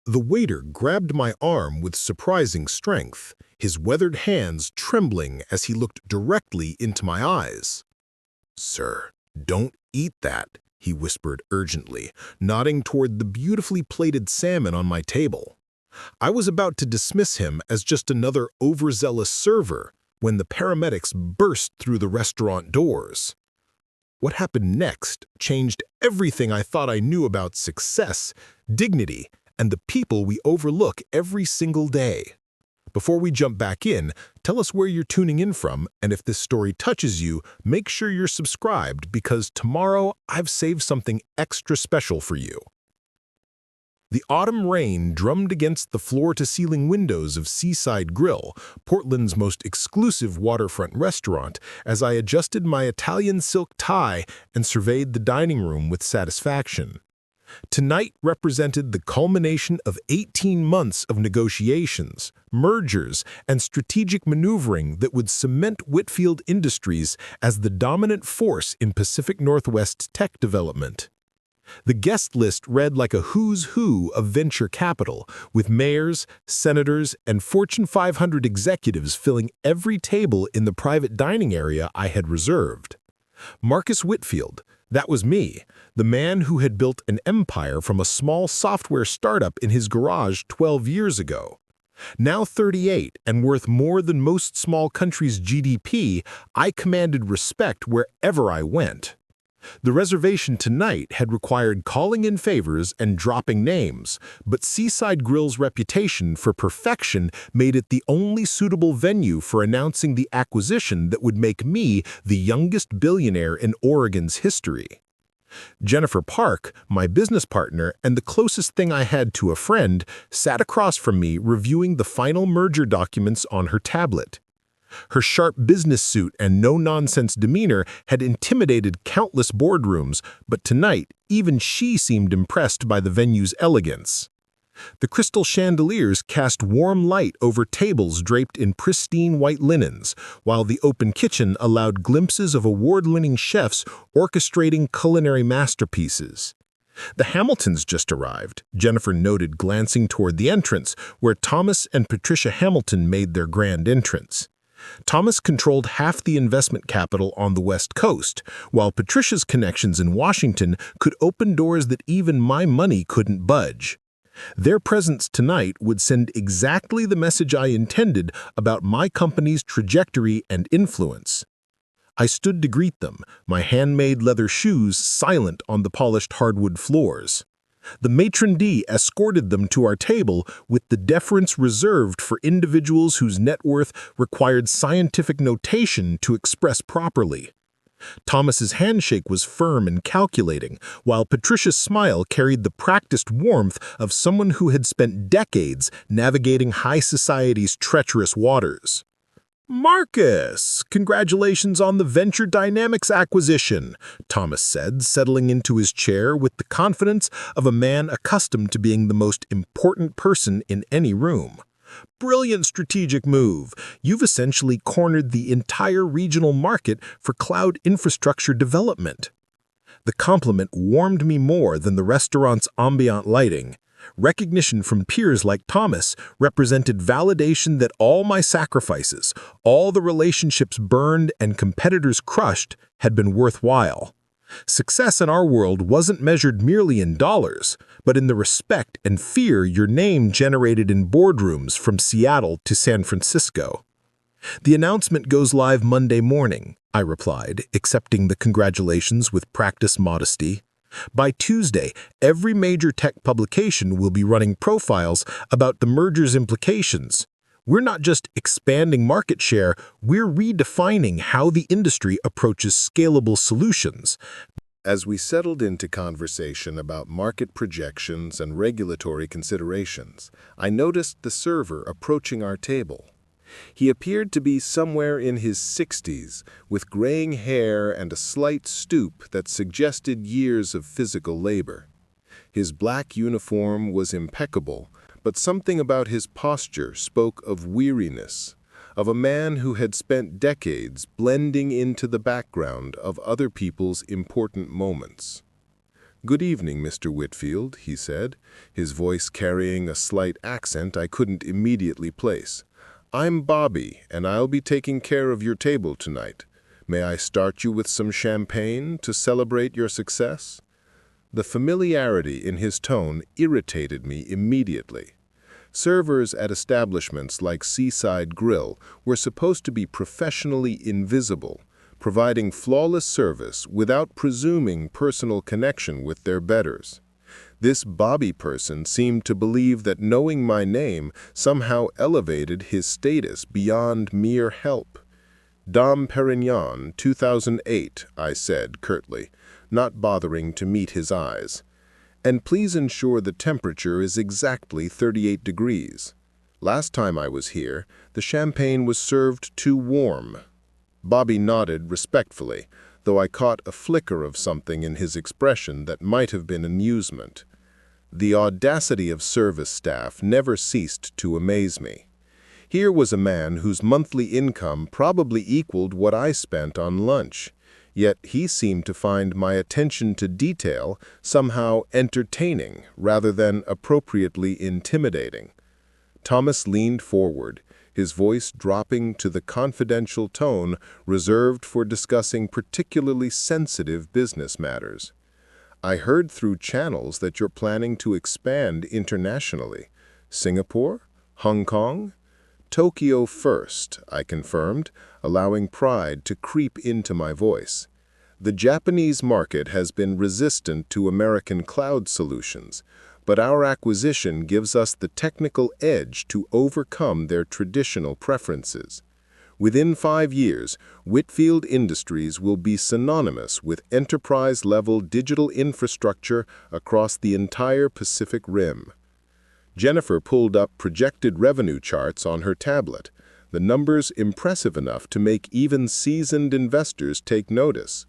The waiter grabbed my arm with surprising strength, his weathered hands trembling as he looked directly into my eyes. "Sir, don't eat that," he whispered urgently, nodding toward the beautifully plated salmon on my table. I was about to dismiss him as just another overzealous server when the paramedics burst through the restaurant doors. What happened next changed everything I thought I knew about success, dignity, and the people we overlook every single day. Before we jump back in, tell us where you're tuning in from, and if this story touches you, make sure you're subscribed because tomorrow I've saved something extra special for you. The autumn rain drummed against the floor-to-ceiling windows of Seaside Grille, Portland's most exclusive waterfront restaurant, as I adjusted my Italian silk tie and surveyed the dining room with satisfaction. Tonight represented the culmination of 18 months of negotiations, mergers, and strategic maneuvering that would cement Whitfield Industries as the dominant force in Pacific Northwest tech development. The guest list read like a who's who of venture capital, with mayors, senators, and Fortune 500 executives filling every table in the private dining area I had reserved. Marcus Whitfield, that was me, the man who had built an empire from a small software startup in his garage 12 years ago. Now 38 and worth more than most small countries' GDP, I commanded respect wherever I went. The reservation tonight had required calling in favors and dropping names, but Seaside Grille's reputation for perfection made it the only suitable venue for announcing the acquisition that would make me the youngest billionaire in Oregon's history. Jennifer Park, my business partner and the closest thing I had to a friend, sat across from me reviewing the final merger documents on her tablet. Her sharp business suit and no-nonsense demeanor had intimidated countless boardrooms, but tonight even she seemed impressed by the venue's elegance. The crystal chandeliers cast warm light over tables draped in pristine white linens, while the open kitchen allowed glimpses of award-winning chefs orchestrating culinary masterpieces. "The Hamiltons just arrived," Jennifer noted, glancing toward the entrance, where Thomas and Patricia Hamilton made their grand entrance. Thomas controlled half the investment capital on the West Coast, while Patricia's connections in Washington could open doors that even my money couldn't budge. Their presence tonight would send exactly the message I intended about my company's trajectory and influence. I stood to greet them, my handmade leather shoes silent on the polished hardwood floors. The matron d' escorted them to our table with the deference reserved for individuals whose net worth required scientific notation to express properly. Thomas's handshake was firm and calculating, while Patricia's smile carried the practiced warmth of someone who had spent decades navigating high society's treacherous waters. "Marcus, congratulations on the Venture Dynamics acquisition," Thomas said, settling into his chair with the confidence of a man accustomed to being the most important person in any room. "Brilliant strategic move. You've essentially cornered the entire regional market for cloud infrastructure development." The compliment warmed me more than the restaurant's ambient lighting. Recognition from peers like Thomas represented validation that all my sacrifices, all the relationships burned and competitors crushed, had been worthwhile. Success in our world wasn't measured merely in dollars, but in the respect and fear your name generated in boardrooms from Seattle to San Francisco. "The announcement goes live Monday morning," I replied, accepting the congratulations with practiced modesty. "By Tuesday, every major tech publication will be running profiles about the merger's implications. We're not just expanding market share, we're redefining how the industry approaches scalable solutions." As we settled into conversation about market projections and regulatory considerations, I noticed the server approaching our table. He appeared to be somewhere in his 60s, with graying hair and a slight stoop that suggested years of physical labor. His black uniform was impeccable, but something about his posture spoke of weariness, of a man who had spent decades blending into the background of other people's important moments. "Good evening, Mr. Whitfield," he said, his voice carrying a slight accent I couldn't immediately place. "I'm Bobby, and I'll be taking care of your table tonight. May I start you with some champagne to celebrate your success?" The familiarity in his tone irritated me immediately. Servers at establishments like Seaside Grille were supposed to be professionally invisible, providing flawless service without presuming personal connection with their betters. This Bobby person seemed to believe that knowing my name somehow elevated his status beyond mere help. "Dom Perignon, 2008, I said curtly, not bothering to meet his eyes. "And please ensure the temperature is exactly 38 degrees. Last time I was here, the champagne was served too warm." Bobby nodded respectfully, though I caught a flicker of something in his expression that might have been amusement. The audacity of service staff never ceased to amaze me. Here was a man whose monthly income probably equaled what I spent on lunch, yet he seemed to find my attention to detail somehow entertaining rather than appropriately intimidating. Thomas leaned forward, his voice dropping to the confidential tone reserved for discussing particularly sensitive business matters. "I heard through channels that you're planning to expand internationally. Singapore? Hong Kong?" "Tokyo first," I confirmed, allowing pride to creep into my voice. "The Japanese market has been resistant to American cloud solutions, but our acquisition gives us the technical edge to overcome their traditional preferences. Within 5 years, Whitfield Industries will be synonymous with enterprise-level digital infrastructure across the entire Pacific Rim." Jennifer pulled up projected revenue charts on her tablet, the numbers impressive enough to make even seasoned investors take notice.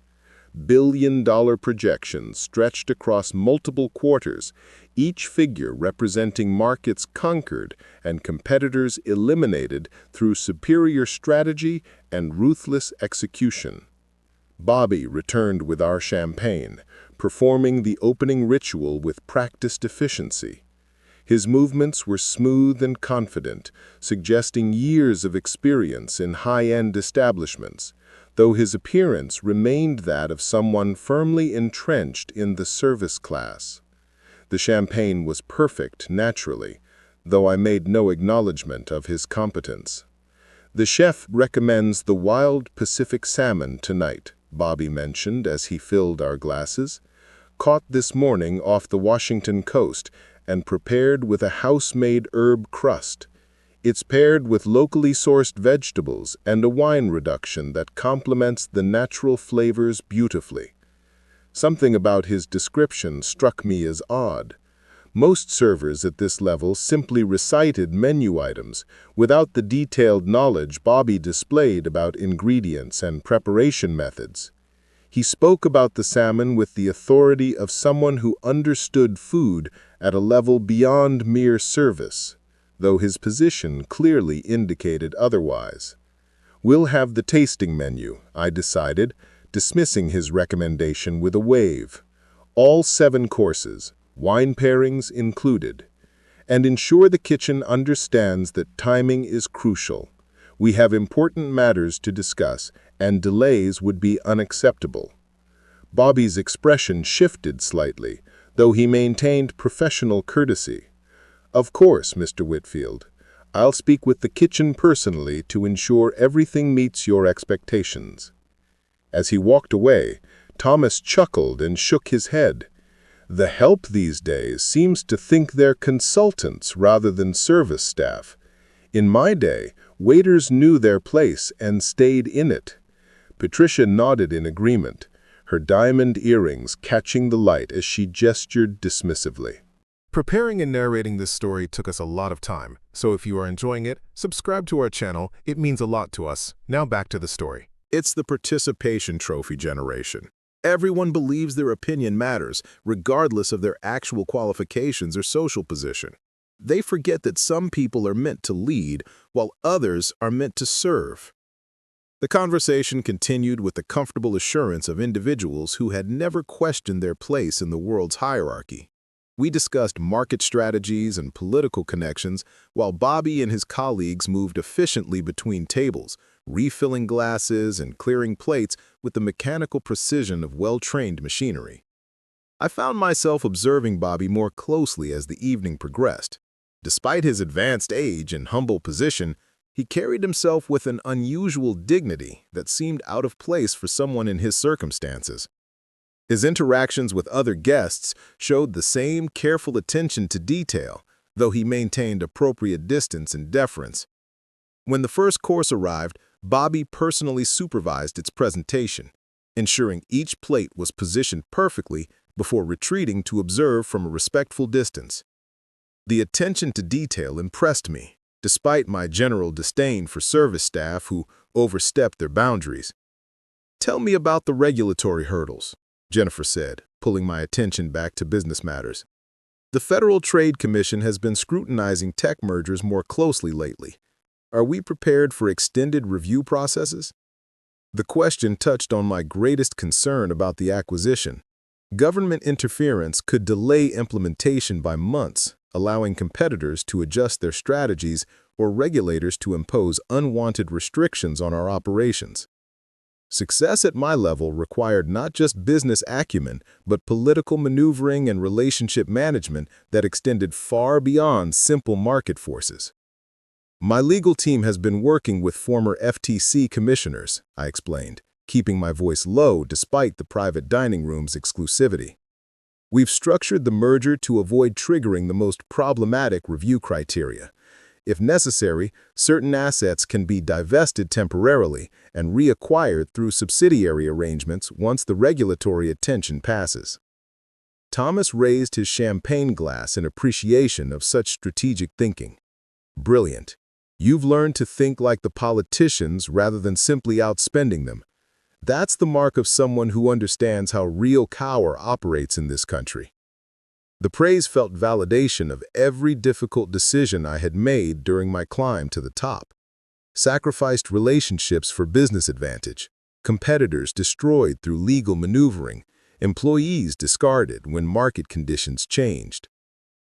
Billion-dollar projections stretched across multiple quarters, each figure representing markets conquered and competitors eliminated through superior strategy and ruthless execution. Bobby returned with our champagne, performing the opening ritual with practiced efficiency. His movements were smooth and confident, suggesting years of experience in high-end establishments, though his appearance remained that of someone firmly entrenched in the service class. The champagne was perfect, naturally, though I made no acknowledgement of his competence. "The chef recommends the wild Pacific salmon tonight," Bobby mentioned as he filled our glasses. "Caught this morning off the Washington coast and prepared with a house-made herb crust. It's paired with locally sourced vegetables and a wine reduction that complements the natural flavors beautifully." Something about his description struck me as odd. Most servers at this level simply recited menu items, without the detailed knowledge Bobby displayed about ingredients and preparation methods. He spoke about the salmon with the authority of someone who understood food at a level beyond mere service, though his position clearly indicated otherwise. "We'll have the tasting menu," I decided, dismissing his recommendation with a wave. "All 7 courses, wine pairings included. And ensure the kitchen understands that timing is crucial. We have important matters to discuss, and delays would be unacceptable." Bobby's expression shifted slightly, though he maintained professional courtesy. "Of course, Mr. Whitfield. I'll speak with the kitchen personally to ensure everything meets your expectations." As he walked away, Thomas chuckled and shook his head. "The help these days seems to think they're consultants rather than service staff. In my day, waiters knew their place and stayed in it." Patricia nodded in agreement, her diamond earrings catching the light as she gestured dismissively. Preparing and narrating this story took us a lot of time, so if you are enjoying it, subscribe to our channel. It means a lot to us. Now back to the story. It's the participation trophy generation. Everyone believes their opinion matters, regardless of their actual qualifications or social position. They forget that some people are meant to lead, while others are meant to serve. The conversation continued with the comfortable assurance of individuals who had never questioned their place in the world's hierarchy. We discussed market strategies and political connections, while Bobby and his colleagues moved efficiently between tables, refilling glasses and clearing plates with the mechanical precision of well-trained machinery. I found myself observing Bobby more closely as the evening progressed. Despite his advanced age and humble position, he carried himself with an unusual dignity that seemed out of place for someone in his circumstances. His interactions with other guests showed the same careful attention to detail, though he maintained appropriate distance and deference. When the first course arrived, Bobby personally supervised its presentation, ensuring each plate was positioned perfectly before retreating to observe from a respectful distance. The attention to detail impressed me, despite my general disdain for service staff who overstepped their boundaries. "Tell me about the regulatory hurdles," Jennifer said, pulling my attention back to business matters. "The Federal Trade Commission has been scrutinizing tech mergers more closely lately. Are we prepared for extended review processes?" The question touched on my greatest concern about the acquisition. Government interference could delay implementation by months, allowing competitors to adjust their strategies or regulators to impose unwanted restrictions on our operations. Success at my level required not just business acumen, but political maneuvering and relationship management that extended far beyond simple market forces. "My legal team has been working with former FTC commissioners," I explained, keeping my voice low despite the private dining room's exclusivity. "We've structured the merger to avoid triggering the most problematic review criteria. If necessary, certain assets can be divested temporarily and reacquired through subsidiary arrangements once the regulatory attention passes." Thomas raised his champagne glass in appreciation of such strategic thinking. "Brilliant. You've learned to think like the politicians rather than simply outspending them. That's the mark of someone who understands how real power operates in this country." The praise felt validation of every difficult decision I had made during my climb to the top. Sacrificed relationships for business advantage, competitors destroyed through legal maneuvering, employees discarded when market conditions changed.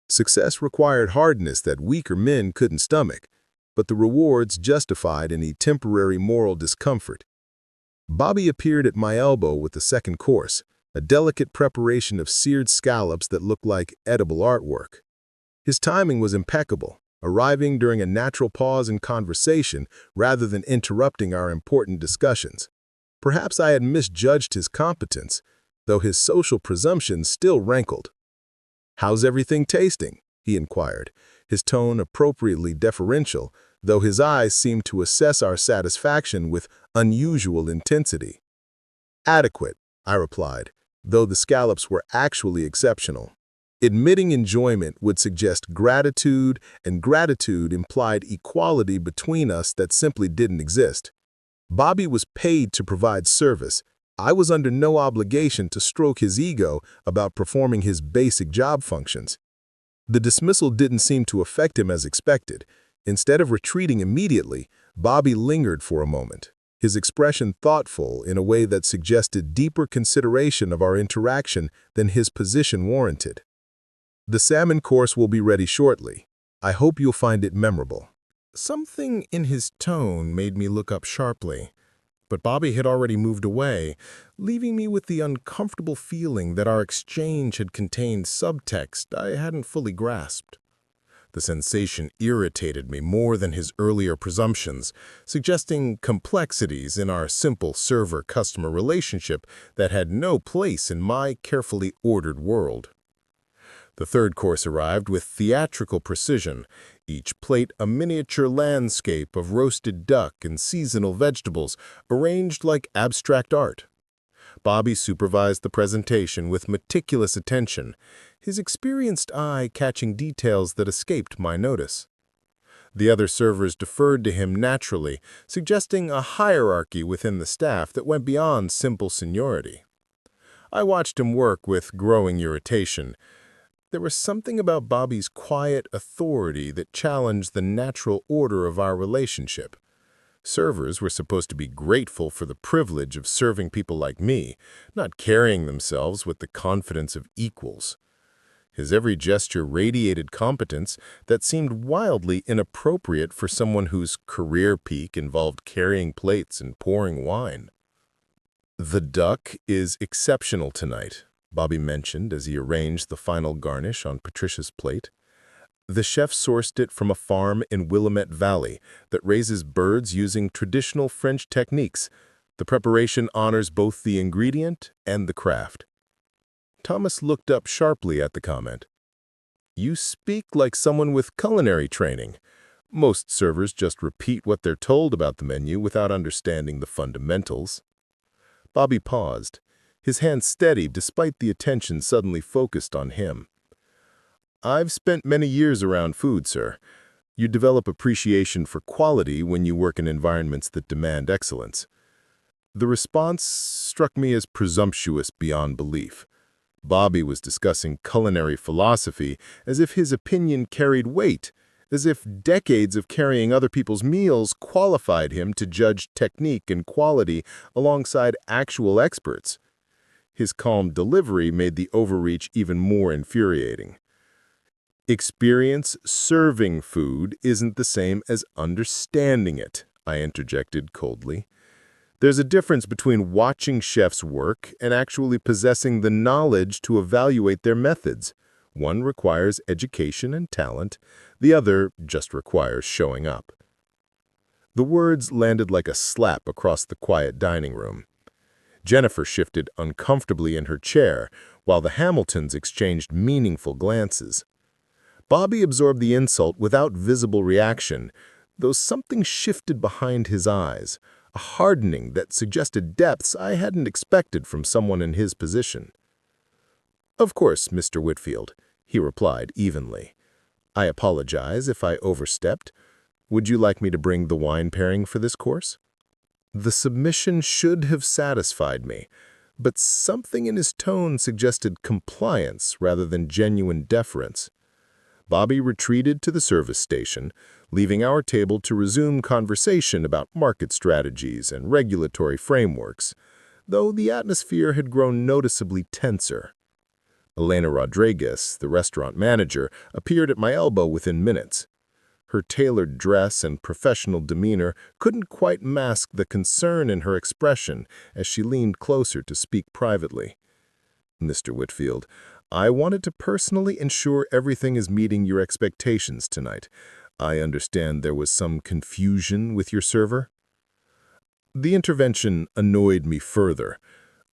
Success required hardness that weaker men couldn't stomach, but the rewards justified any temporary moral discomfort. Bobby appeared at my elbow with the second course, a delicate preparation of seared scallops that looked like edible artwork. His timing was impeccable, arriving during a natural pause in conversation rather than interrupting our important discussions. Perhaps I had misjudged his competence, though his social presumptions still rankled. "How's everything tasting?" he inquired, his tone appropriately deferential, though his eyes seemed to assess our satisfaction with unusual intensity. "Adequate," I replied, though the scallops were actually exceptional. Admitting enjoyment would suggest gratitude, and gratitude implied equality between us that simply didn't exist. Bobby was paid to provide service. I was under no obligation to stroke his ego about performing his basic job functions. The dismissal didn't seem to affect him as expected. Instead of retreating immediately, Bobby lingered for a moment, his expression thoughtful in a way that suggested deeper consideration of our interaction than his position warranted. "The salmon course will be ready shortly. I hope you'll find it memorable." Something in his tone made me look up sharply, but Bobby had already moved away, leaving me with the uncomfortable feeling that our exchange had contained subtext I hadn't fully grasped. The sensation irritated me more than his earlier presumptions, suggesting complexities in our simple server-customer relationship that had no place in my carefully ordered world. The third course arrived with theatrical precision, each plate a miniature landscape of roasted duck and seasonal vegetables arranged like abstract art. Bobby supervised the presentation with meticulous attention, his experienced eye catching details that escaped my notice. The other servers deferred to him naturally, suggesting a hierarchy within the staff that went beyond simple seniority. I watched him work with growing irritation. There was something about Bobby's quiet authority that challenged the natural order of our relationship. Servers were supposed to be grateful for the privilege of serving people like me, not carrying themselves with the confidence of equals. His every gesture radiated competence that seemed wildly inappropriate for someone whose career peak involved carrying plates and pouring wine. "The duck is exceptional tonight," Bobby mentioned as he arranged the final garnish on Patricia's plate. "The chef sourced it from a farm in Willamette Valley that raises birds using traditional French techniques. The preparation honors both the ingredient and the craft." Thomas looked up sharply at the comment. "You speak like someone with culinary training. Most servers just repeat what they're told about the menu without understanding the fundamentals." Bobby paused, his hands steady despite the attention suddenly focused on him. "I've spent many years around food, sir. You develop appreciation for quality when you work in environments that demand excellence." The response struck me as presumptuous beyond belief. Bobby was discussing culinary philosophy as if his opinion carried weight, as if decades of carrying other people's meals qualified him to judge technique and quality alongside actual experts. His calm delivery made the overreach even more infuriating. "Experience serving food isn't the same as understanding it," I interjected coldly. "There's a difference between watching chefs work and actually possessing the knowledge to evaluate their methods. One requires education and talent, the other just requires showing up." The words landed like a slap across the quiet dining room. Jennifer shifted uncomfortably in her chair, while the Hamiltons exchanged meaningful glances. Bobby absorbed the insult without visible reaction, though something shifted behind his eyes, a hardening that suggested depths I hadn't expected from someone in his position. "Of course, Mr. Whitfield," he replied evenly. "I apologize if I overstepped. Would you like me to bring the wine pairing for this course?" The submission should have satisfied me, but something in his tone suggested compliance rather than genuine deference. Bobby retreated to the service station, leaving our table to resume conversation about market strategies and regulatory frameworks, though the atmosphere had grown noticeably tenser. Elena Rodriguez, the restaurant manager, appeared at my elbow within minutes. Her tailored dress and professional demeanor couldn't quite mask the concern in her expression as she leaned closer to speak privately. "Mr. Whitfield, I wanted to personally ensure everything is meeting your expectations tonight. I understand there was some confusion with your server." The intervention annoyed me further.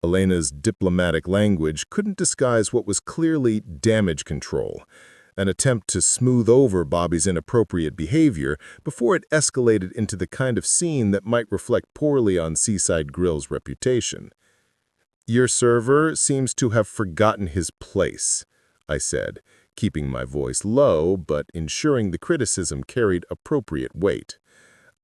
Elena's diplomatic language couldn't disguise what was clearly damage control, an attempt to smooth over Bobby's inappropriate behavior before it escalated into the kind of scene that might reflect poorly on Seaside Grille's reputation. "Your server seems to have forgotten his place," I said, keeping my voice low but ensuring the criticism carried appropriate weight.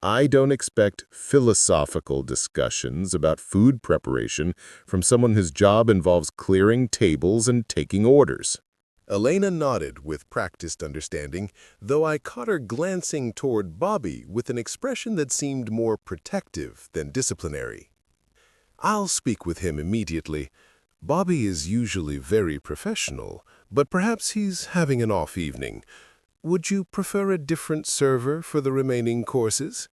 "I don't expect philosophical discussions about food preparation from someone whose job involves clearing tables and taking orders." Elena nodded with practiced understanding, though I caught her glancing toward Bobby with an expression that seemed more protective than disciplinary. "I'll speak with him immediately. Bobby is usually very professional, but perhaps he's having an off evening. Would you prefer a different server for the remaining courses?"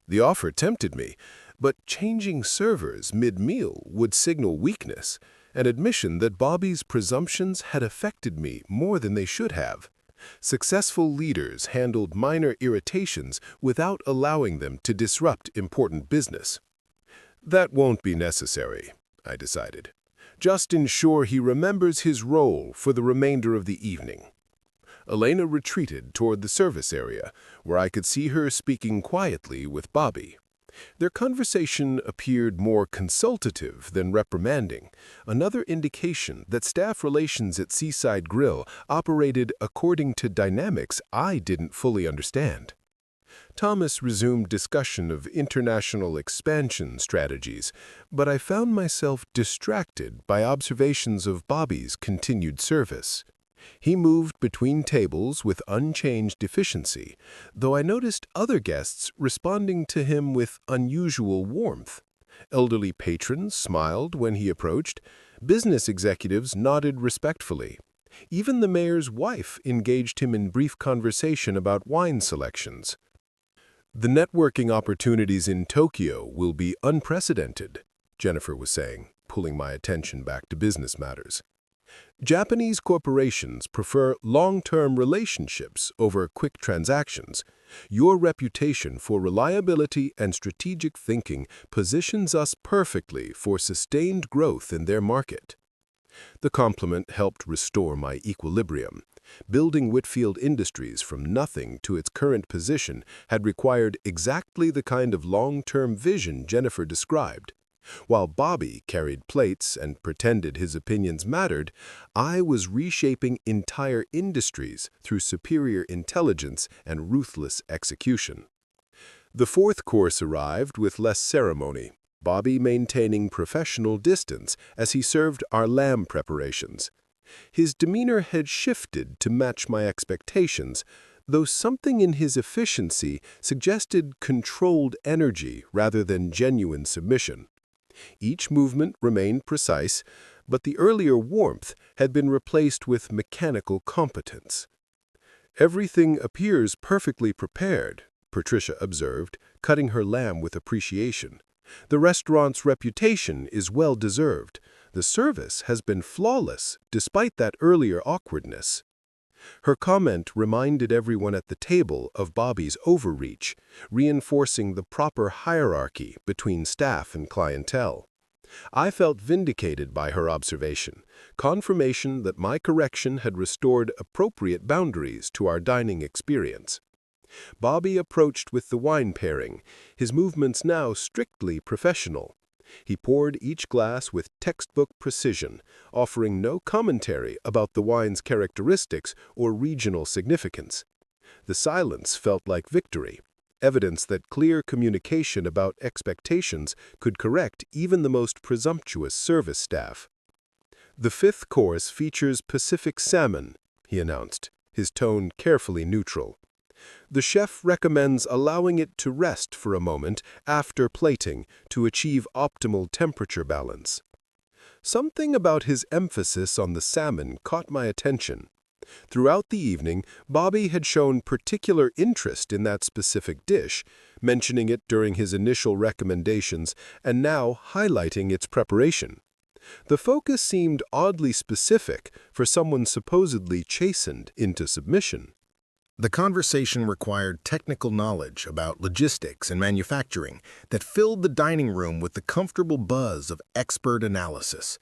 The offer tempted me, but changing servers mid-meal would signal weakness, an admission that Bobby's presumptions had affected me more than they should have. Successful leaders handled minor irritations without allowing them to disrupt important business. "That won't be necessary," I decided. "Just ensure he remembers his role for the remainder of the evening." Elena retreated toward the service area, where I could see her speaking quietly with Bobby. Their conversation appeared more consultative than reprimanding, another indication that staff relations at Seaside Grille operated according to dynamics I didn't fully understand. Thomas resumed discussion of international expansion strategies, but I found myself distracted by observations of Bobby's continued service. He moved between tables with unchanged efficiency, though I noticed other guests responding to him with unusual warmth. Elderly patrons smiled when he approached. Business executives nodded respectfully. Even the mayor's wife engaged him in brief conversation about wine selections. "The networking opportunities in Tokyo will be unprecedented," Jennifer was saying, pulling my attention back to business matters. "Japanese corporations prefer long-term relationships over quick transactions. Your reputation for reliability and strategic thinking positions us perfectly for sustained growth in their market." The compliment helped restore my equilibrium. Building Whitfield Industries from nothing to its current position had required exactly the kind of long-term vision Jennifer described. While Bobby carried plates and pretended his opinions mattered, I was reshaping entire industries through superior intelligence and ruthless execution. The fourth course arrived with less ceremony, Bobby maintaining professional distance as he served our lamb preparations. His demeanor had shifted to match my expectations, though something in his efficiency suggested controlled energy rather than genuine submission. Each movement remained precise, but the earlier warmth had been replaced with mechanical competence. "Everything appears perfectly prepared," Patricia observed, cutting her lamb with appreciation. "The restaurant's reputation is well-deserved. The service has been flawless, despite that earlier awkwardness." Her comment reminded everyone at the table of Bobby's overreach, reinforcing the proper hierarchy between staff and clientele. I felt vindicated by her observation, confirmation that my correction had restored appropriate boundaries to our dining experience. Bobby approached with the wine pairing, his movements now strictly professional. He poured each glass with textbook precision, offering no commentary about the wine's characteristics or regional significance. The silence felt like victory, evidence that clear communication about expectations could correct even the most presumptuous service staff. "The fifth course features Pacific salmon," he announced, his tone carefully neutral. "The chef recommends allowing it to rest for a moment after plating to achieve optimal temperature balance." Something about his emphasis on the salmon caught my attention. Throughout the evening, Bobby had shown particular interest in that specific dish, mentioning it during his initial recommendations and now highlighting its preparation. The focus seemed oddly specific for someone supposedly chastened into submission. The conversation required technical knowledge about logistics and manufacturing that filled the dining room with the comfortable buzz of expert analysis.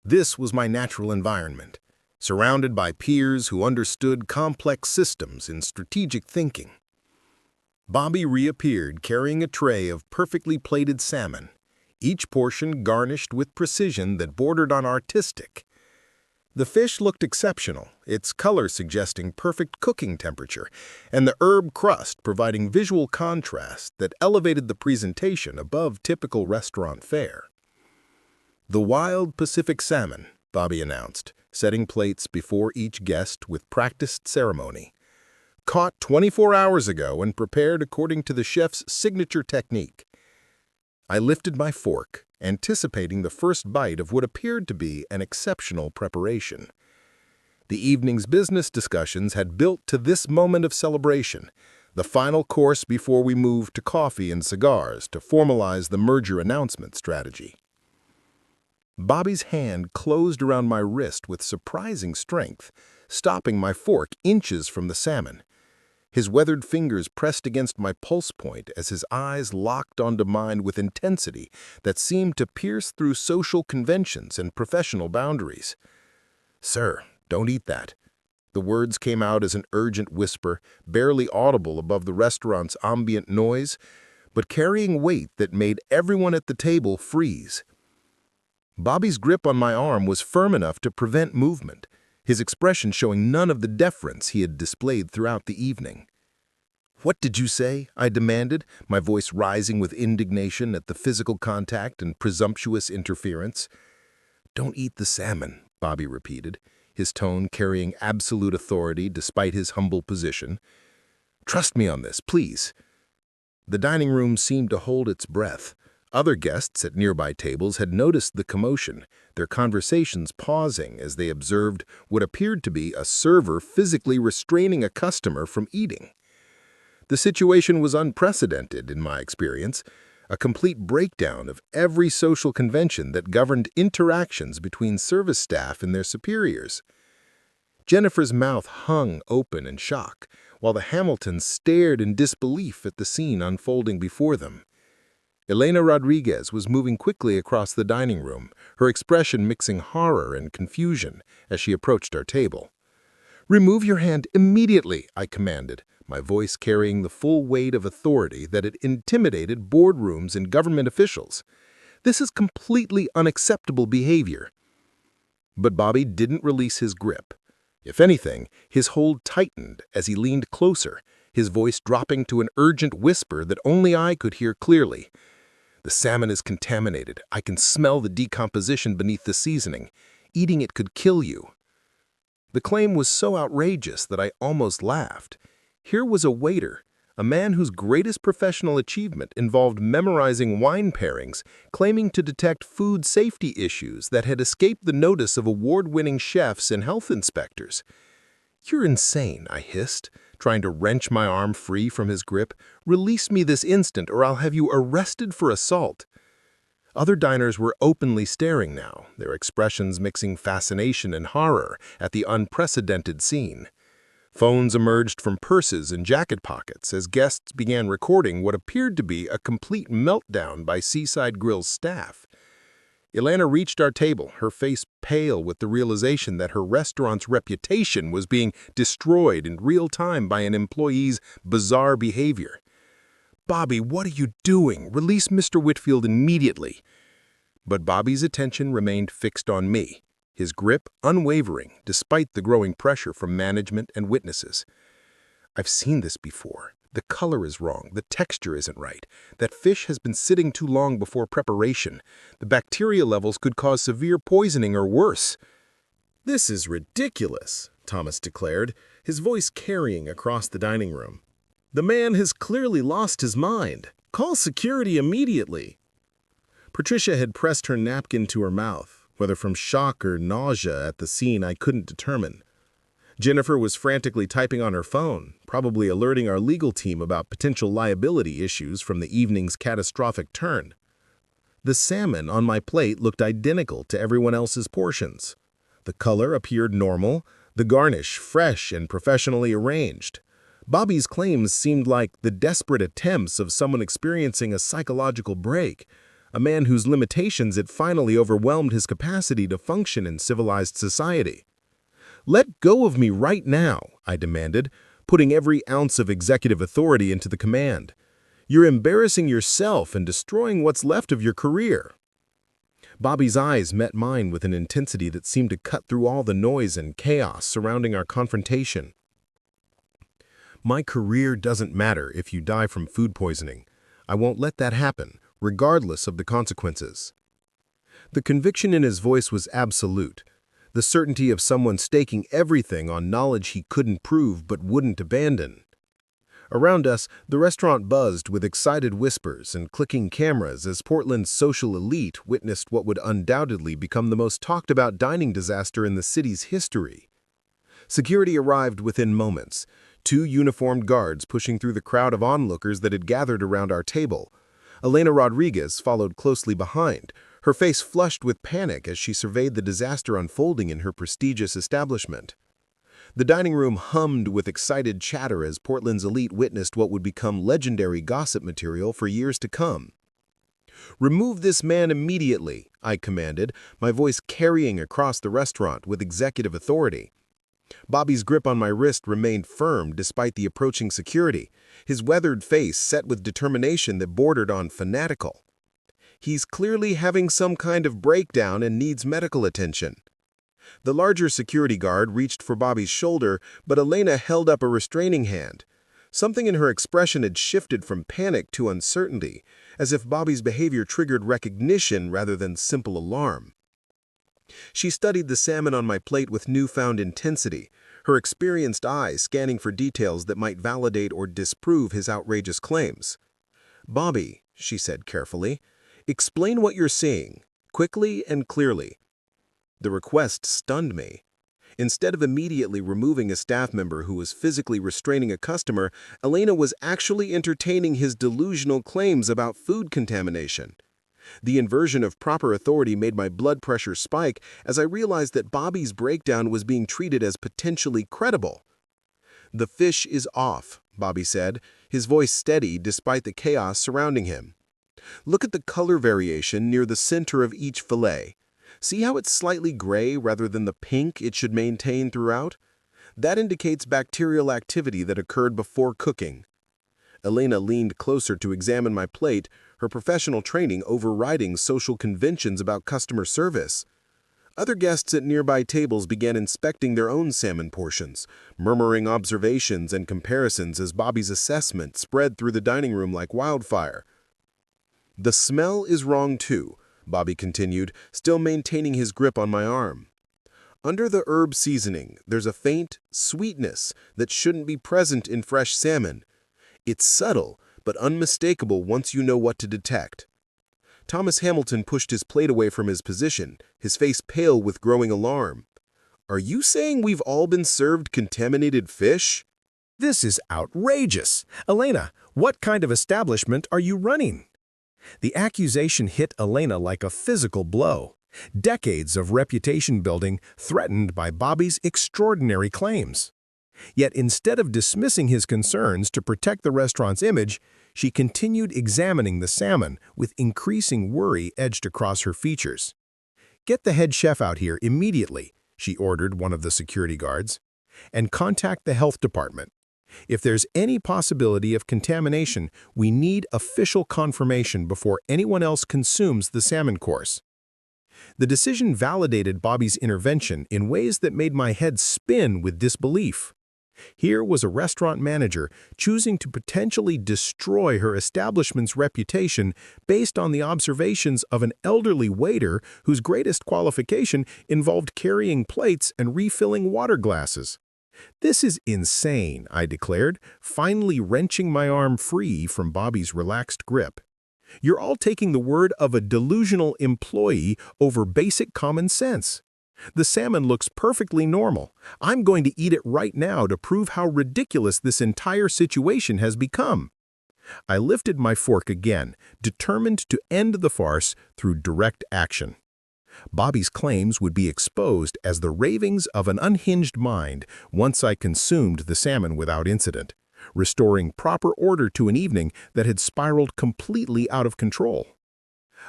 This was my natural environment, surrounded by peers who understood complex systems and strategic thinking. Bobby reappeared carrying a tray of perfectly plated salmon, each portion garnished with precision that bordered on artistic. The fish looked exceptional, its color suggesting perfect cooking temperature, and the herb crust providing visual contrast that elevated the presentation above typical restaurant fare. "The wild Pacific salmon," Bobby announced, setting plates before each guest with practiced ceremony. "Caught 24 hours ago and prepared according to the chef's signature technique." I lifted my fork, anticipating the first bite of what appeared to be an exceptional preparation. The evening's business discussions had built to this moment of celebration, the final course before we moved to coffee and cigars to formalize the merger announcement strategy. Bobby's hand closed around my wrist with surprising strength, stopping my fork inches from the salmon. His weathered fingers pressed against my pulse point as his eyes locked onto mine with intensity that seemed to pierce through social conventions and professional boundaries. "Sir, don't eat that." The words came out as an urgent whisper, barely audible above the restaurant's ambient noise, but carrying weight that made everyone at the table freeze. Bobby's grip on my arm was firm enough to prevent movement, his expression showing none of the deference he had displayed throughout the evening. "What did you say?" I demanded, my voice rising with indignation at the physical contact and presumptuous interference. "Don't eat the salmon," Bobby repeated. his tone carrying absolute authority despite his humble position. "Trust me on this, please." The dining room seemed to hold its breath. Other guests at nearby tables had noticed the commotion, their conversations pausing as they observed what appeared to be a server physically restraining a customer from eating. The situation was unprecedented in my experience, a complete breakdown of every social convention that governed interactions between service staff and their superiors. Jennifer's mouth hung open in shock, while the Hamiltons stared in disbelief at the scene unfolding before them. Elena Rodriguez was moving quickly across the dining room, her expression mixing horror and confusion as she approached our table. "Remove your hand immediately," I commanded, my voice carrying the full weight of authority that had intimidated boardrooms and government officials. "This is completely unacceptable behavior." But Bobby didn't release his grip. If anything, his hold tightened as he leaned closer, his voice dropping to an urgent whisper that only I could hear clearly. "The salmon is contaminated. I can smell the decomposition beneath the seasoning. Eating it could kill you." The claim was so outrageous that I almost laughed. Here was a waiter, a man whose greatest professional achievement involved memorizing wine pairings, claiming to detect food safety issues that had escaped the notice of award-winning chefs and health inspectors. "You're insane," I hissed, trying to wrench my arm free from his grip. "Release me this instant or I'll have you arrested for assault." Other diners were openly staring now, their expressions mixing fascination and horror at the unprecedented scene. Phones emerged from purses and jacket pockets as guests began recording what appeared to be a complete meltdown by Seaside Grille's staff. Ilana reached our table, her face pale with the realization that her restaurant's reputation was being destroyed in real time by an employee's bizarre behavior. "Bobby, what are you doing? Release Mr. Whitfield immediately." But Bobby's attention remained fixed on me, his grip unwavering despite the growing pressure from management and witnesses. "I've seen this before. The color is wrong, the texture isn't right. That fish has been sitting too long before preparation. The bacteria levels could cause severe poisoning or worse." "This is ridiculous," Thomas declared, his voice carrying across the dining room. "The man has clearly lost his mind. Call security immediately." Patricia had pressed her napkin to her mouth, whether from shock or nausea at the scene I couldn't determine. Jennifer was frantically typing on her phone, probably alerting our legal team about potential liability issues from the evening's catastrophic turn. The salmon on my plate looked identical to everyone else's portions. The color appeared normal, the garnish fresh and professionally arranged. Bobby's claims seemed like the desperate attempts of someone experiencing a psychological break, a man whose limitations had finally overwhelmed his capacity to function in civilized society. "Let go of me right now," I demanded, putting every ounce of executive authority into the command. "You're embarrassing yourself and destroying what's left of your career." Bobby's eyes met mine with an intensity that seemed to cut through all the noise and chaos surrounding our confrontation. "My career doesn't matter if you die from food poisoning. I won't let that happen, regardless of the consequences." The conviction in his voice was absolute, the certainty of someone staking everything on knowledge he couldn't prove but wouldn't abandon. Around us, the restaurant buzzed with excited whispers and clicking cameras as Portland's social elite witnessed what would undoubtedly become the most talked-about dining disaster in the city's history. Security arrived within moments, 2 uniformed guards pushing through the crowd of onlookers that had gathered around our table. Elena Rodriguez followed closely behind, her face flushed with panic as she surveyed the disaster unfolding in her prestigious establishment. The dining room hummed with excited chatter as Portland's elite witnessed what would become legendary gossip material for years to come. "Remove this man immediately," I commanded, my voice carrying across the restaurant with executive authority. Bobby's grip on my wrist remained firm despite the approaching security, his weathered face set with determination that bordered on fanatical. "He's clearly having some kind of breakdown and needs medical attention." The larger security guard reached for Bobby's shoulder, but Elena held up a restraining hand. Something in her expression had shifted from panic to uncertainty, as if Bobby's behavior triggered recognition rather than simple alarm. She studied the salmon on my plate with newfound intensity, her experienced eye scanning for details that might validate or disprove his outrageous claims. "Bobby," she said carefully, "explain what you're seeing, quickly and clearly." The request stunned me. Instead of immediately removing a staff member who was physically restraining a customer, Elena was actually entertaining his delusional claims about food contamination. The inversion of proper authority made my blood pressure spike as I realized that Bobby's breakdown was being treated as potentially credible. "The fish is off," Bobby said, his voice steady despite the chaos surrounding him. "Look at the color variation near the center of each fillet. See how it's slightly gray rather than the pink it should maintain throughout? That indicates bacterial activity that occurred before cooking." Elena leaned closer to examine my plate, her professional training overriding social conventions about customer service. Other guests at nearby tables began inspecting their own salmon portions, murmuring observations and comparisons as Bobby's assessment spread through the dining room like wildfire. "The smell is wrong too," Bobby continued, still maintaining his grip on my arm. "Under the herb seasoning, there's a faint sweetness that shouldn't be present in fresh salmon. It's subtle, but unmistakable once you know what to detect." Thomas Hamilton pushed his plate away from his position, his face pale with growing alarm. "Are you saying we've all been served contaminated fish?" This is outrageous. Elena, what kind of establishment are you running? The accusation hit Elena like a physical blow. Decades of reputation building threatened by Bobby's extraordinary claims. Yet instead of dismissing his concerns to protect the restaurant's image, she continued examining the salmon with increasing worry edged across her features. "Get the head chef out here immediately," she ordered one of the security guards, "and contact the health department. If there's any possibility of contamination, we need official confirmation before anyone else consumes the salmon course." The decision validated Bobby's intervention in ways that made my head spin with disbelief. Here was a restaurant manager choosing to potentially destroy her establishment's reputation based on the observations of an elderly waiter whose greatest qualification involved carrying plates and refilling water glasses. "This is insane," I declared, finally wrenching my arm free from Bobby's relaxed grip. "You're all taking the word of a delusional employee over basic common sense. The salmon looks perfectly normal. I'm going to eat it right now to prove how ridiculous this entire situation has become." I lifted my fork again, determined to end the farce through direct action. Bobby's claims would be exposed as the ravings of an unhinged mind once I consumed the salmon without incident, restoring proper order to an evening that had spiraled completely out of control.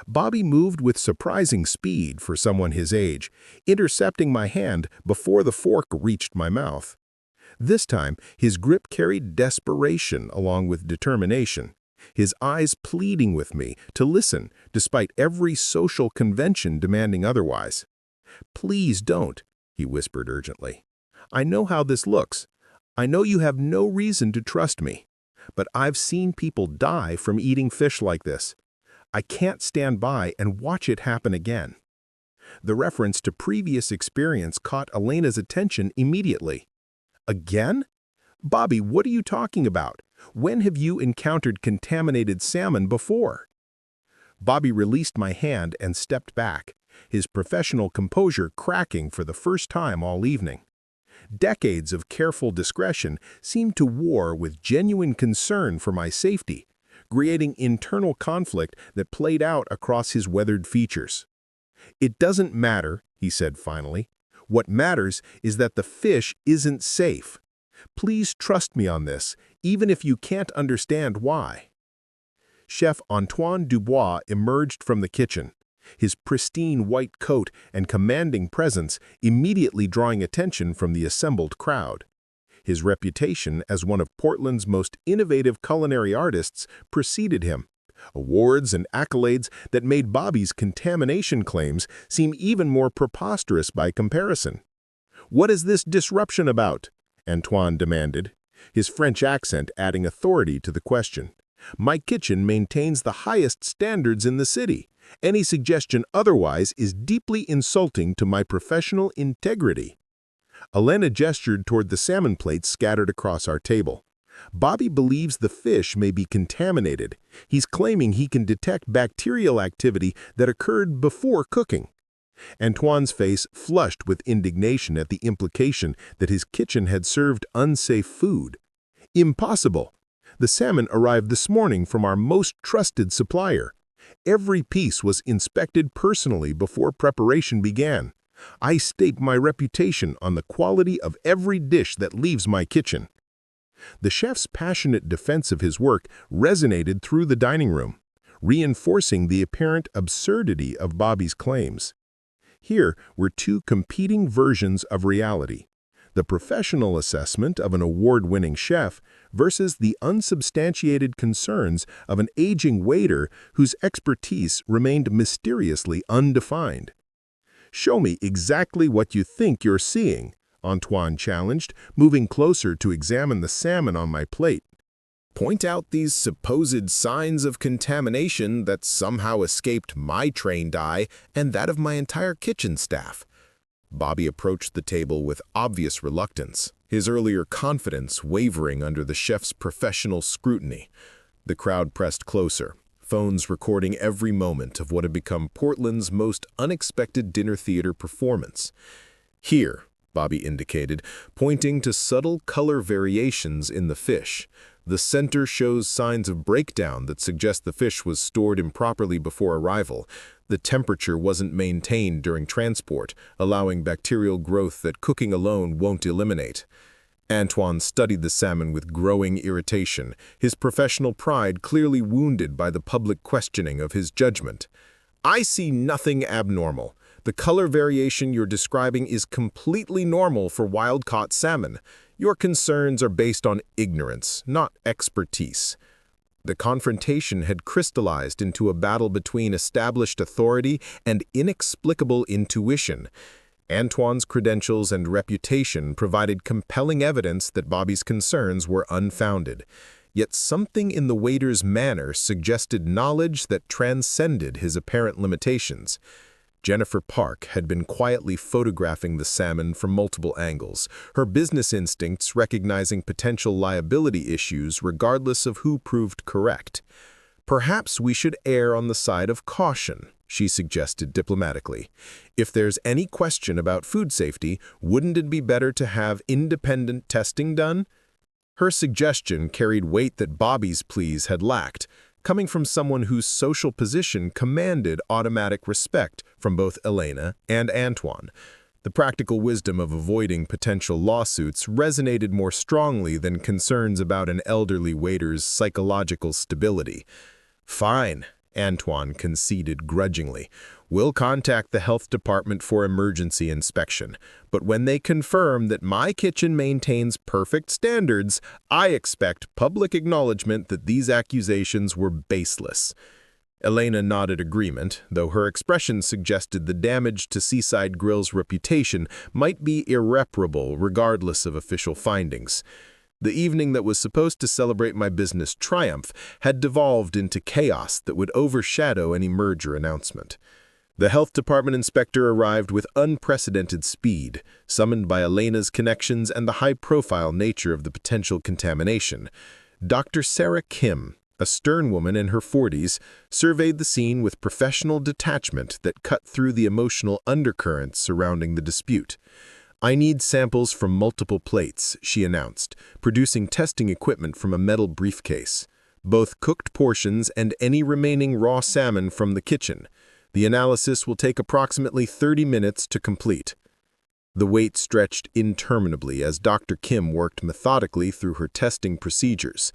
Bobby moved with surprising speed for someone his age, intercepting my hand before the fork reached my mouth. This time, his grip carried desperation along with determination, his eyes pleading with me to listen despite every social convention demanding otherwise. "Please don't," he whispered urgently. "I know how this looks. I know you have no reason to trust me, but I've seen people die from eating fish like this. I can't stand by and watch it happen again." The reference to previous experience caught Elena's attention immediately. "Again? Bobby, what are you talking about? When have you encountered contaminated salmon before?" Bobby released my hand and stepped back, his professional composure cracking for the first time all evening. Decades of careful discretion seemed to war with genuine concern for my safety, creating internal conflict that played out across his weathered features. "It doesn't matter," he said finally. "What matters is that the fish isn't safe. Please trust me on this, even if you can't understand why." Chef Antoine Dubois emerged from the kitchen, his pristine white coat and commanding presence immediately drawing attention from the assembled crowd. His reputation as one of Portland's most innovative culinary artists preceded him, awards and accolades that made Bobby's contamination claims seem even more preposterous by comparison. "What is this disruption about?" Antoine demanded, his French accent adding authority to the question. My kitchen maintains the highest standards in the city. Any suggestion otherwise is deeply insulting to my professional integrity." Elena gestured toward the salmon plates scattered across our table. "Bobby believes the fish may be contaminated. He's claiming he can detect bacterial activity that occurred before cooking." Antoine's face flushed with indignation at the implication that his kitchen had served unsafe food. "Impossible. The salmon arrived this morning from our most trusted supplier. Every piece was inspected personally before preparation began. I stake my reputation on the quality of every dish that leaves my kitchen." The chef's passionate defense of his work resonated through the dining room, reinforcing the apparent absurdity of Bobby's claims. Here were two competing versions of reality: the professional assessment of an award-winning chef versus the unsubstantiated concerns of an aging waiter whose expertise remained mysteriously undefined. "Show me exactly what you think you're seeing," Antoine challenged, moving closer to examine the salmon on my plate. "Point out these supposed signs of contamination that somehow escaped my trained eye and that of my entire kitchen staff." Bobby approached the table with obvious reluctance, his earlier confidence wavering under the chef's professional scrutiny. The crowd pressed closer, phones recording every moment of what had become Portland's most unexpected dinner theater performance. "Here," Bobby indicated, pointing to subtle color variations in the fish. "The center shows signs of breakdown that suggest the fish was stored improperly before arrival. The temperature wasn't maintained during transport, allowing bacterial growth that cooking alone won't eliminate." Antoine studied the salmon with growing irritation, his professional pride clearly wounded by the public questioning of his judgment. "I see nothing abnormal. The color variation you're describing is completely normal for wild-caught salmon. Your concerns are based on ignorance, not expertise." The confrontation had crystallized into a battle between established authority and inexplicable intuition. Antoine's credentials and reputation provided compelling evidence that Bobby's concerns were unfounded. Yet something in the waiter's manner suggested knowledge that transcended his apparent limitations. Jennifer Park had been quietly photographing the salmon from multiple angles, her business instincts recognizing potential liability issues regardless of who proved correct. "Perhaps we should err on the side of caution," she suggested diplomatically. "If there's any question about food safety, wouldn't it be better to have independent testing done?" Her suggestion carried weight that Bobby's pleas had lacked, coming from someone whose social position commanded automatic respect from both Elena and Antoine. The practical wisdom of avoiding potential lawsuits resonated more strongly than concerns about an elderly waiter's psychological stability. "Fine," Antoine conceded grudgingly. "We'll contact the health department for emergency inspection. But when they confirm that my kitchen maintains perfect standards, I expect public acknowledgement that these accusations were baseless." Elena nodded agreement, though her expression suggested the damage to Seaside Grille's reputation might be irreparable regardless of official findings. The evening that was supposed to celebrate my business triumph had devolved into chaos that would overshadow any merger announcement. The health department inspector arrived with unprecedented speed, summoned by Elena's connections and the high-profile nature of the potential contamination. Dr. Sarah Kim, a stern woman in her 40s, surveyed the scene with professional detachment that cut through the emotional undercurrents surrounding the dispute. "I need samples from multiple plates," she announced, producing testing equipment from a metal briefcase. "Both cooked portions and any remaining raw salmon from the kitchen. The analysis will take approximately 30 minutes to complete." The wait stretched interminably as Dr. Kim worked methodically through her testing procedures.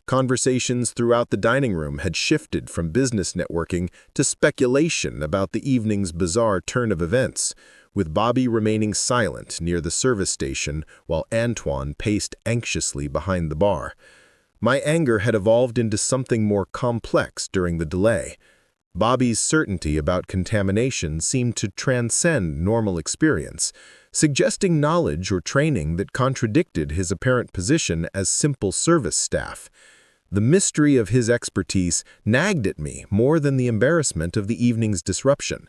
Conversations throughout the dining room had shifted from business networking to speculation about the evening's bizarre turn of events, with Bobby remaining silent near the service station while Antoine paced anxiously behind the bar. My anger had evolved into something more complex during the delay. Bobby's certainty about contamination seemed to transcend normal experience, suggesting knowledge or training that contradicted his apparent position as simple service staff. The mystery of his expertise nagged at me more than the embarrassment of the evening's disruption.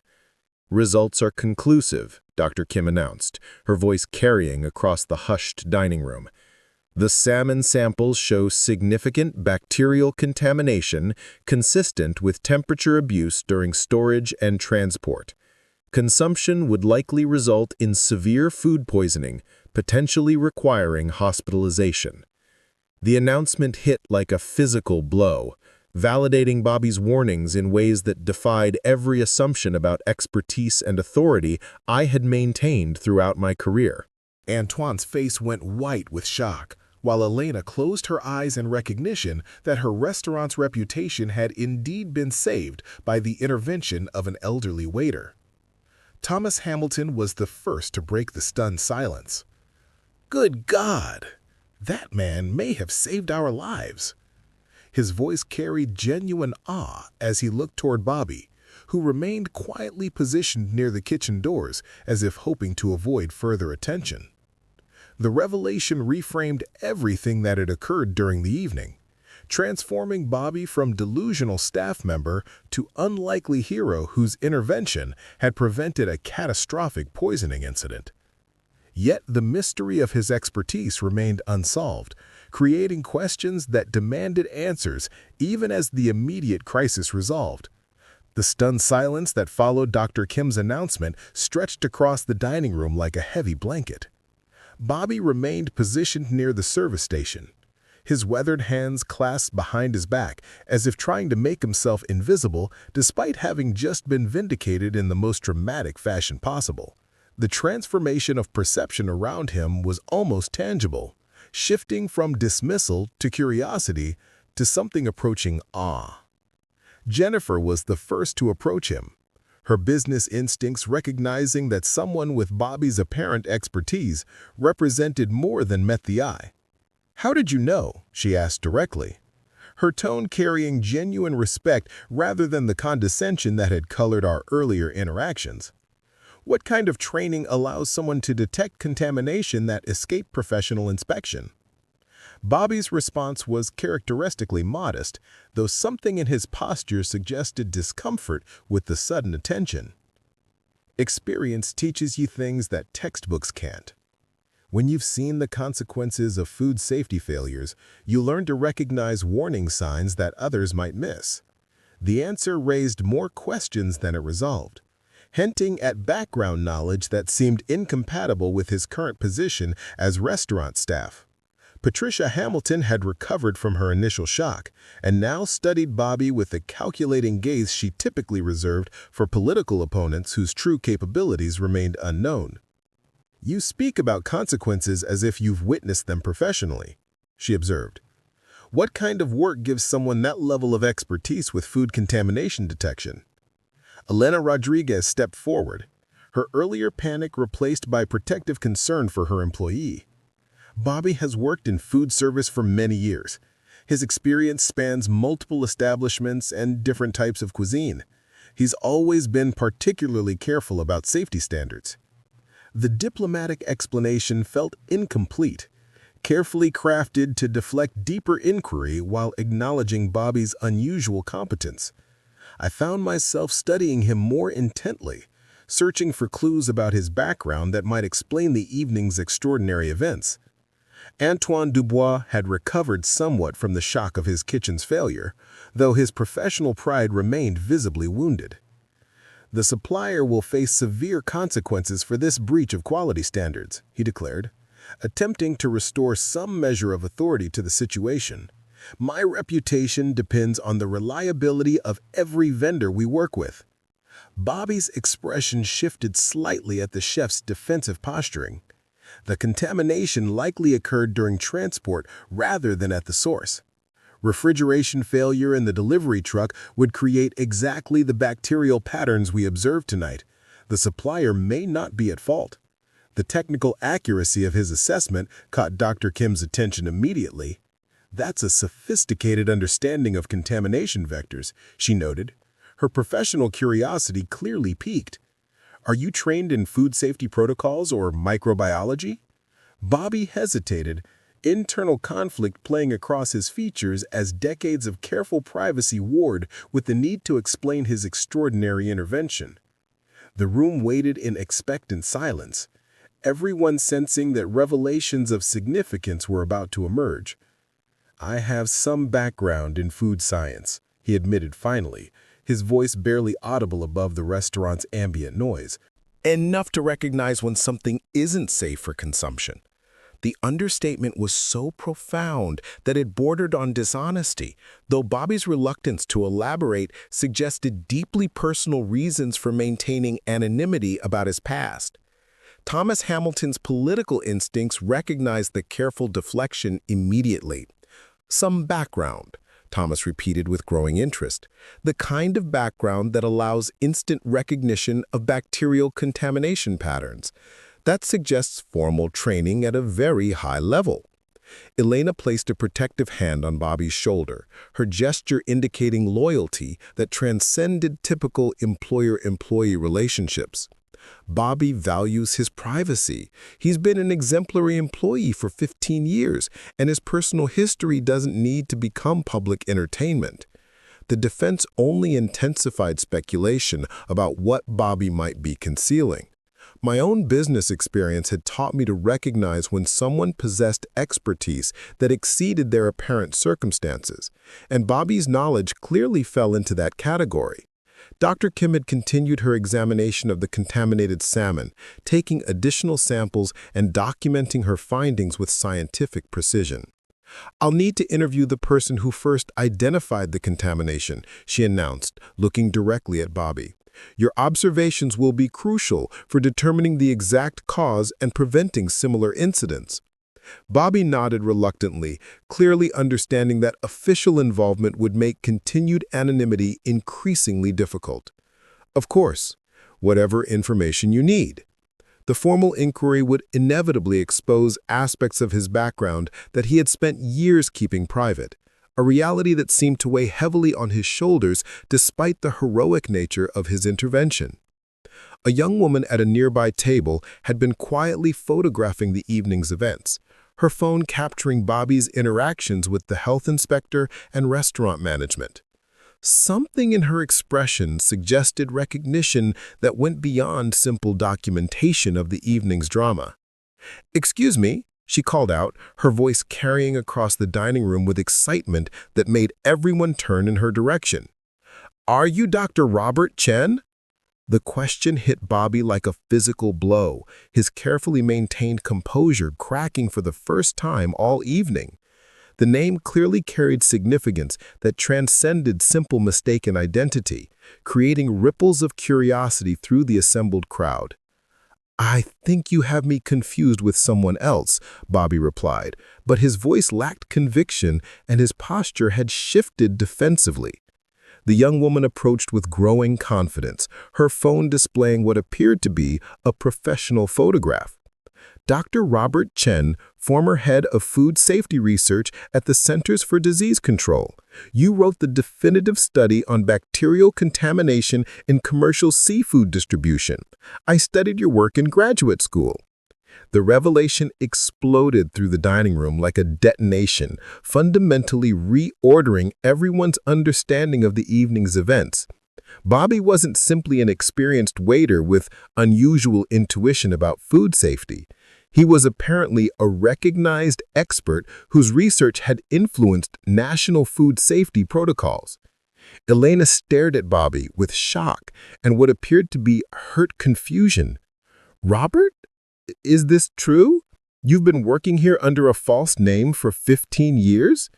"Results are conclusive," Dr. Kim announced, her voice carrying across the hushed dining room. "The salmon samples show significant bacterial contamination consistent with temperature abuse during storage and transport. Consumption would likely result in severe food poisoning, potentially requiring hospitalization." The announcement hit like a physical blow, validating Bobby's warnings in ways that defied every assumption about expertise and authority I had maintained throughout my career. Antoine's face went white with shock, while Elena closed her eyes in recognition that her restaurant's reputation had indeed been saved by the intervention of an elderly waiter. Thomas Hamilton was the first to break the stunned silence. "Good God! That man may have saved our lives." His voice carried genuine awe as he looked toward Bobby, who remained quietly positioned near the kitchen doors as if hoping to avoid further attention. The revelation reframed everything that had occurred during the evening, transforming Bobby from delusional staff member to unlikely hero whose intervention had prevented a catastrophic poisoning incident. Yet the mystery of his expertise remained unsolved, creating questions that demanded answers even as the immediate crisis resolved. The stunned silence that followed Dr. Kim's announcement stretched across the dining room like a heavy blanket. Bobby remained positioned near the service station, his weathered hands clasped behind his back as if trying to make himself invisible despite having just been vindicated in the most dramatic fashion possible. The transformation of perception around him was almost tangible, shifting from dismissal to curiosity to something approaching awe. Jennifer was the first to approach him, her business instincts recognizing that someone with Bobby's apparent expertise represented more than met the eye. "How did you know?" she asked directly, her tone carrying genuine respect rather than the condescension that had colored our earlier interactions. "What kind of training allows someone to detect contamination that escaped professional inspection?" Bobby's response was characteristically modest, though something in his posture suggested discomfort with the sudden attention. "Experience teaches you things that textbooks can't. When you've seen the consequences of food safety failures, you learn to recognize warning signs that others might miss." The answer raised more questions than it resolved, hinting at background knowledge that seemed incompatible with his current position as restaurant staff. Patricia Hamilton had recovered from her initial shock and now studied Bobby with the calculating gaze she typically reserved for political opponents whose true capabilities remained unknown. "You speak about consequences as if you've witnessed them professionally," she observed. "What kind of work gives someone that level of expertise with food contamination detection?" Elena Rodriguez stepped forward, her earlier panic replaced by protective concern for her employee. "Bobby has worked in food service for many years. His experience spans multiple establishments and different types of cuisine. He's always been particularly careful about safety standards." The diplomatic explanation felt incomplete, carefully crafted to deflect deeper inquiry while acknowledging Bobby's unusual competence. I found myself studying him more intently, searching for clues about his background that might explain the evening's extraordinary events. Antoine Dubois had recovered somewhat from the shock of his kitchen's failure, though his professional pride remained visibly wounded. "The supplier will face severe consequences for this breach of quality standards," he declared, attempting to restore some measure of authority to the situation. "My reputation depends on the reliability of every vendor we work with." Bobby's expression shifted slightly at the chef's defensive posturing. The contamination likely occurred during transport rather than at the source. Refrigeration failure in the delivery truck would create exactly the bacterial patterns we observed tonight. The supplier may not be at fault. The technical accuracy of his assessment caught Dr. Kim's attention immediately. "That's a sophisticated understanding of contamination vectors," she noted. Her professional curiosity clearly piqued. "Are you trained in food safety protocols or microbiology?" Bobby hesitated, internal conflict playing across his features as decades of careful privacy warred with the need to explain his extraordinary intervention. The room waited in expectant silence, everyone sensing that revelations of significance were about to emerge. "I have some background in food science," he admitted finally, his voice barely audible above the restaurant's ambient noise. "Enough to recognize when something isn't safe for consumption." The understatement was so profound that it bordered on dishonesty, though Bobby's reluctance to elaborate suggested deeply personal reasons for maintaining anonymity about his past. Thomas Hamilton's political instincts recognized the careful deflection immediately. "Some background," Thomas repeated with growing interest, "the kind of background that allows instant recognition of bacterial contamination patterns. That suggests formal training at a very high level." Elena placed a protective hand on Bobby's shoulder, her gesture indicating loyalty that transcended typical employer-employee relationships. "Bobby values his privacy. He's been an exemplary employee for 15 years, and his personal history doesn't need to become public entertainment." The defense only intensified speculation about what Bobby might be concealing. "My own business experience had taught me to recognize when someone possessed expertise that exceeded their apparent circumstances, and Bobby's knowledge clearly fell into that category." Dr. Kim had continued her examination of the contaminated salmon, taking additional samples and documenting her findings with scientific precision. "I'll need to interview the person who first identified the contamination," she announced, looking directly at Bobby. "Your observations will be crucial for determining the exact cause and preventing similar incidents." Bobby nodded reluctantly, clearly understanding that official involvement would make continued anonymity increasingly difficult. "Of course, whatever information you need." The formal inquiry would inevitably expose aspects of his background that he had spent years keeping private, a reality that seemed to weigh heavily on his shoulders despite the heroic nature of his intervention. A young woman at a nearby table had been quietly photographing the evening's events, her phone capturing Bobby's interactions with the health inspector and restaurant management. Something in her expression suggested recognition that went beyond simple documentation of the evening's drama. "Excuse me," she called out, her voice carrying across the dining room with excitement that made everyone turn in her direction. "Are you Dr. Robert Chen?" The question hit Bobby like a physical blow, his carefully maintained composure cracking for the first time all evening. The name clearly carried significance that transcended simple mistaken identity, creating ripples of curiosity through the assembled crowd. "I think you have me confused with someone else," Bobby replied, but his voice lacked conviction and his posture had shifted defensively. The young woman approached with growing confidence, her phone displaying what appeared to be a professional photograph. "Dr. Robert Chen, former head of food safety research at the Centers for Disease Control. You wrote the definitive study on bacterial contamination in commercial seafood distribution. I studied your work in graduate school." The revelation exploded through the dining room like a detonation, fundamentally reordering everyone's understanding of the evening's events. Bobby wasn't simply an experienced waiter with unusual intuition about food safety. He was apparently a recognized expert whose research had influenced national food safety protocols. Elena stared at Bobby with shock and what appeared to be hurt confusion. "Robert? Is this true? You've been working here under a false name for 15 years?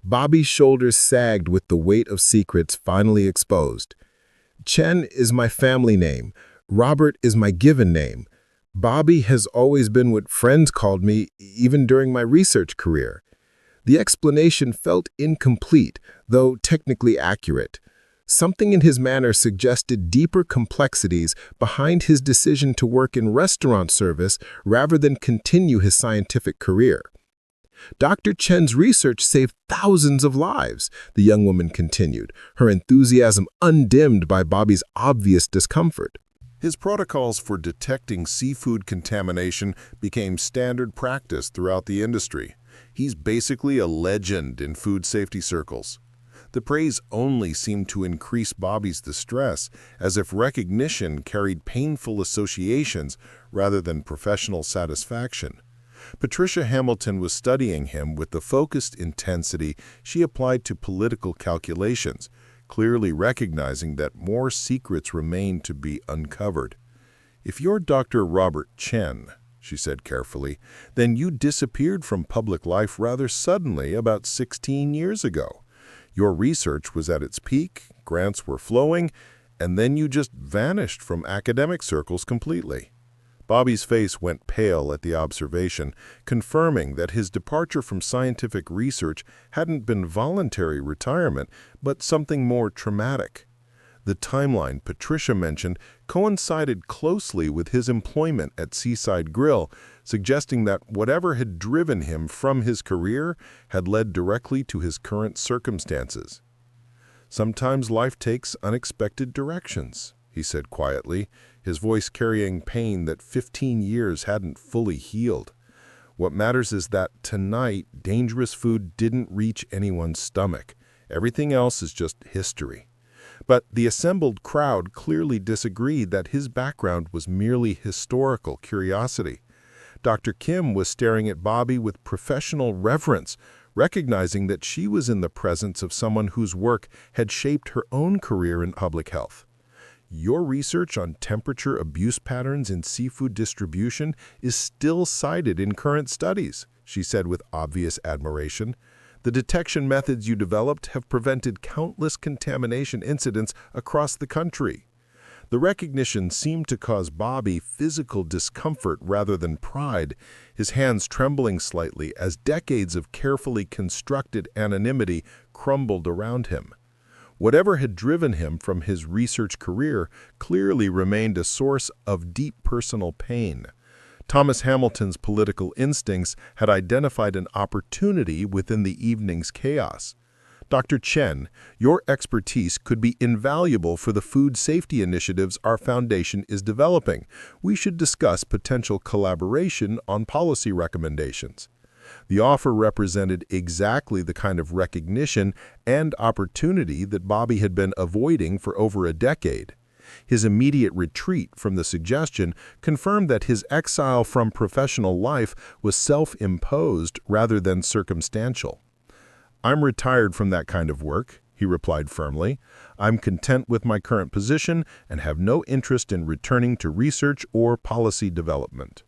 Bobby's shoulders sagged with the weight of secrets finally exposed. "Chen is my family name. Robert is my given name. Bobby has always been what friends called me, even during my research career." The explanation felt incomplete, though technically accurate. Something in his manner suggested deeper complexities behind his decision to work in restaurant service rather than continue his scientific career. "Dr. Chen's research saved thousands of lives," the young woman continued, her enthusiasm undimmed by Bobby's obvious discomfort. His protocols for detecting seafood contamination became standard practice throughout the industry. He's basically a legend in food safety circles. The praise only seemed to increase Bobby's distress, as if recognition carried painful associations rather than professional satisfaction. Patricia Hamilton was studying him with the focused intensity she applied to political calculations, clearly recognizing that more secrets remained to be uncovered. "If you're Dr. Robert Chen," she said carefully, "then you disappeared from public life rather suddenly about 16 years ago. Your research was at its peak, grants were flowing, and then you just vanished from academic circles completely." Bobby's face went pale at the observation, confirming that his departure from scientific research hadn't been voluntary retirement, but something more traumatic. The timeline Patricia mentioned coincided closely with his employment at Seaside Grille, suggesting that whatever had driven him from his career had led directly to his current circumstances. "Sometimes life takes unexpected directions," he said quietly, his voice carrying pain that 15 years hadn't fully healed. "What matters is that tonight, dangerous food didn't reach anyone's stomach. Everything else is just history." But the assembled crowd clearly disagreed that his background was merely historical curiosity. Dr. Kim was staring at Bobby with professional reverence, recognizing that she was in the presence of someone whose work had shaped her own career in public health. "Your research on temperature abuse patterns in seafood distribution is still cited in current studies," she said with obvious admiration. "The detection methods you developed have prevented countless contamination incidents across the country." The recognition seemed to cause Bobby physical discomfort rather than pride, his hands trembling slightly as decades of carefully constructed anonymity crumbled around him. Whatever had driven him from his research career clearly remained a source of deep personal pain. Thomas Hamilton's political instincts had identified an opportunity within the evening's chaos. "Dr. Chen, your expertise could be invaluable for the food safety initiatives our foundation is developing. We should discuss potential collaboration on policy recommendations." The offer represented exactly the kind of recognition and opportunity that Bobby had been avoiding for over a decade. His immediate retreat from the suggestion confirmed that his exile from professional life was self-imposed rather than circumstantial. "I'm retired from that kind of work," he replied firmly. "I'm content with my current position and have no interest in returning to research or policy development."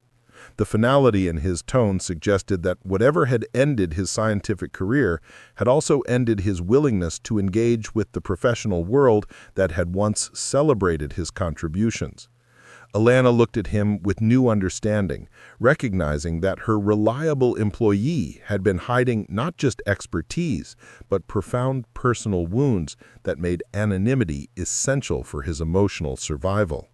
The finality in his tone suggested that whatever had ended his scientific career had also ended his willingness to engage with the professional world that had once celebrated his contributions. Alana looked at him with new understanding, recognizing that her reliable employee had been hiding not just expertise, but profound personal wounds that made anonymity essential for his emotional survival.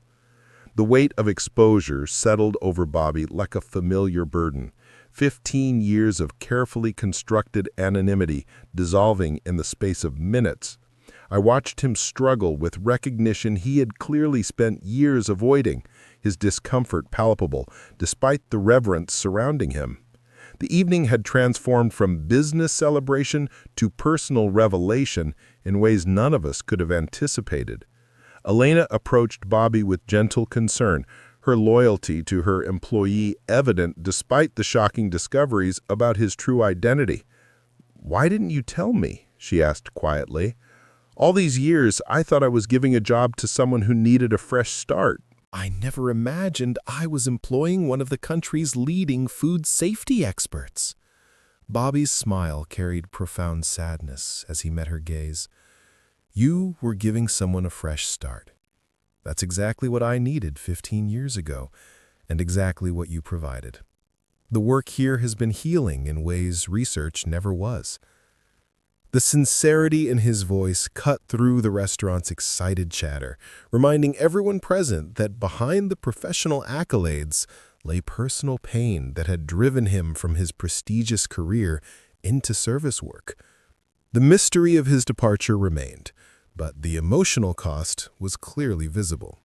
The weight of exposure settled over Bobby like a familiar burden, 15 years of carefully constructed anonymity dissolving in the space of minutes. I watched him struggle with recognition he had clearly spent years avoiding, his discomfort palpable, despite the reverence surrounding him. The evening had transformed from business celebration to personal revelation in ways none of us could have anticipated. Elena approached Bobby with gentle concern, her loyalty to her employee evident despite the shocking discoveries about his true identity. "Why didn't you tell me?" she asked quietly. "All these years, I thought I was giving a job to someone who needed a fresh start. I never imagined I was employing one of the country's leading food safety experts." Bobby's smile carried profound sadness as he met her gaze. "You were giving someone a fresh start. That's exactly what I needed 15 years ago, and exactly what you provided. The work here has been healing in ways research never was." The sincerity in his voice cut through the restaurant's excited chatter, reminding everyone present that behind the professional accolades lay personal pain that had driven him from his prestigious career into service work. The mystery of his departure remained, but the emotional cost was clearly visible.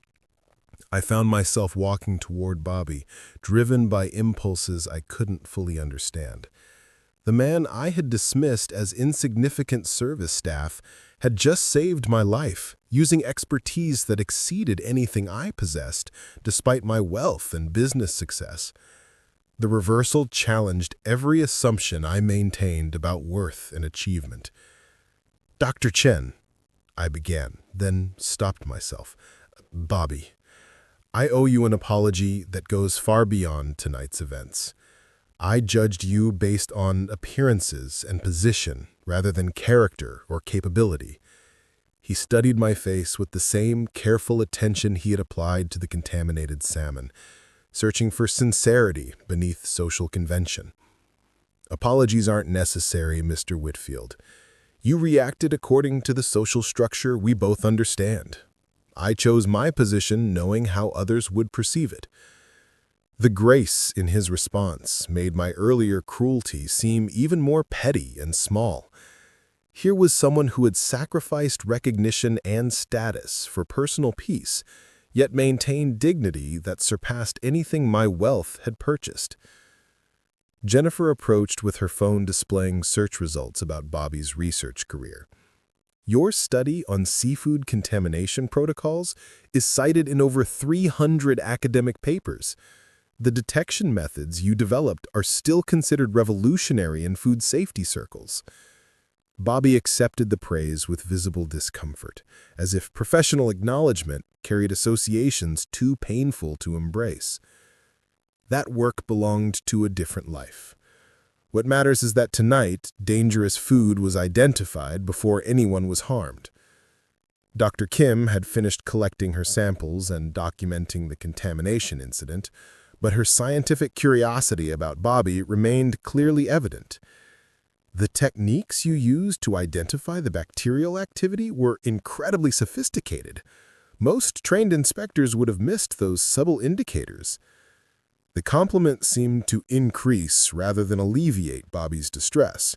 I found myself walking toward Bobby, driven by impulses I couldn't fully understand. The man I had dismissed as insignificant service staff had just saved my life, using expertise that exceeded anything I possessed, despite my wealth and business success. The reversal challenged every assumption I maintained about worth and achievement. "Dr. Chen," I began, then stopped myself. "Bobby, I owe you an apology that goes far beyond tonight's events. I judged you based on appearances and position rather than character or capability." He studied my face with the same careful attention he had applied to the contaminated salmon, searching for sincerity beneath social convention. "Apologies aren't necessary, Mr. Whitfield. You reacted according to the social structure we both understand. I chose my position knowing how others would perceive it." The grace in his response made my earlier cruelty seem even more petty and small. Here was someone who had sacrificed recognition and status for personal peace, yet maintained dignity that surpassed anything my wealth had purchased. Jennifer approached with her phone displaying search results about Bobby's research career. "Your study on seafood contamination protocols is cited in over 300 academic papers. The detection methods you developed are still considered revolutionary in food safety circles." Bobby accepted the praise with visible discomfort, as if professional acknowledgement carried associations too painful to embrace. That work belonged to a different life. What matters is that tonight, dangerous food was identified before anyone was harmed. Dr. Kim had finished collecting her samples and documenting the contamination incident, but her scientific curiosity about Bobby remained clearly evident. "The techniques you used to identify the bacterial activity were incredibly sophisticated. Most trained inspectors would have missed those subtle indicators." The compliment seemed to increase rather than alleviate Bobby's distress,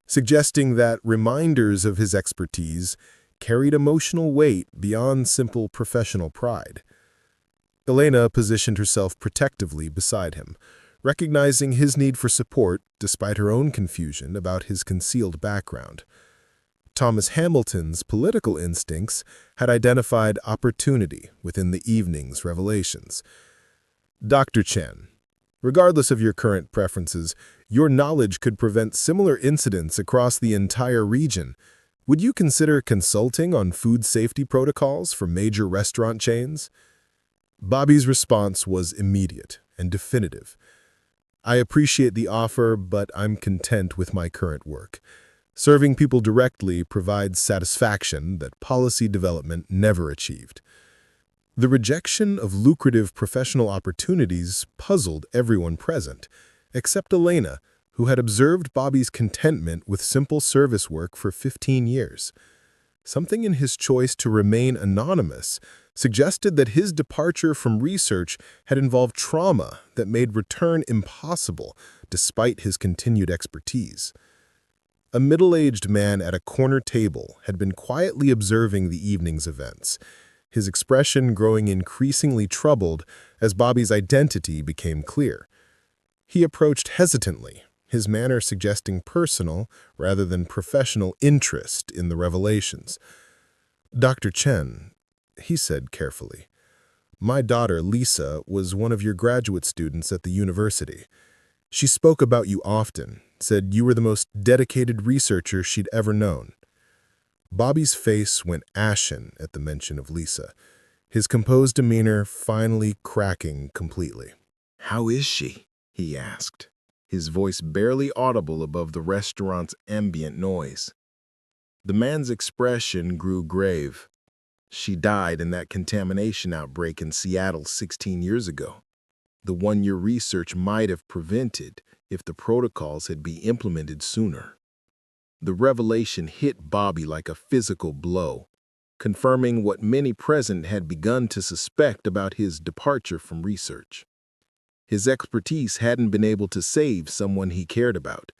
suggesting that reminders of his expertise carried emotional weight beyond simple professional pride. Elena positioned herself protectively beside him, recognizing his need for support despite her own confusion about his concealed background. Thomas Hamilton's political instincts had identified opportunity within the evening's revelations. "Dr. Chen, regardless of your current preferences, your knowledge could prevent similar incidents across the entire region. Would you consider consulting on food safety protocols for major restaurant chains?" Bobby's response was immediate and definitive. "I appreciate the offer, but I'm content with my current work. Serving people directly provides satisfaction that policy development never achieved." The rejection of lucrative professional opportunities puzzled everyone present, except Elena, who had observed Bobby's contentment with simple service work for 15 years. Something in his choice to remain anonymous suggested that his departure from research had involved trauma that made return impossible despite his continued expertise. A middle-aged man at a corner table had been quietly observing the evening's events, his expression growing increasingly troubled as Bobby's identity became clear. He approached hesitantly, his manner suggesting personal rather than professional interest in the revelations. "Dr. Chen," he said carefully, "my daughter, Lisa, was one of your graduate students at the university. She spoke about you often, said you were the most dedicated researcher she'd ever known." Bobby's face went ashen at the mention of Lisa, his composed demeanor finally cracking completely. "How is she?" he asked, his voice barely audible above the restaurant's ambient noise. The man's expression grew grave. "She died in that contamination outbreak in Seattle 16 years ago. The one your research might have prevented if the protocols had been implemented sooner." The revelation hit Bobby like a physical blow, confirming what many present had begun to suspect about his departure from research. His expertise hadn't been able to save someone he cared about,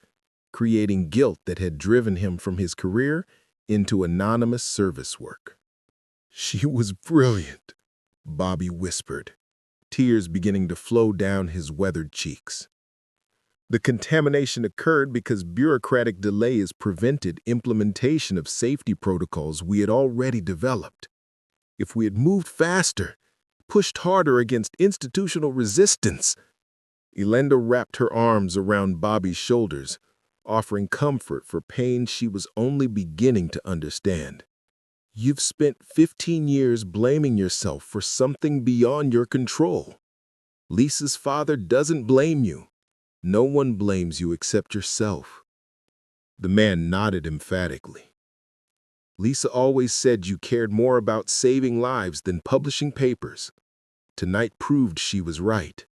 creating guilt that had driven him from his career into anonymous service work. "She was brilliant," Bobby whispered, tears beginning to flow down his weathered cheeks. The contamination occurred because bureaucratic delays prevented implementation of safety protocols we had already developed. If we had moved faster, pushed harder against institutional resistance. Elenda wrapped her arms around Bobby's shoulders, offering comfort for pain she was only beginning to understand. You've spent 15 years blaming yourself for something beyond your control. Lisa's father doesn't blame you. No one blames you except yourself. The man nodded emphatically. Lisa always said you cared more about saving lives than publishing papers. Tonight proved she was right.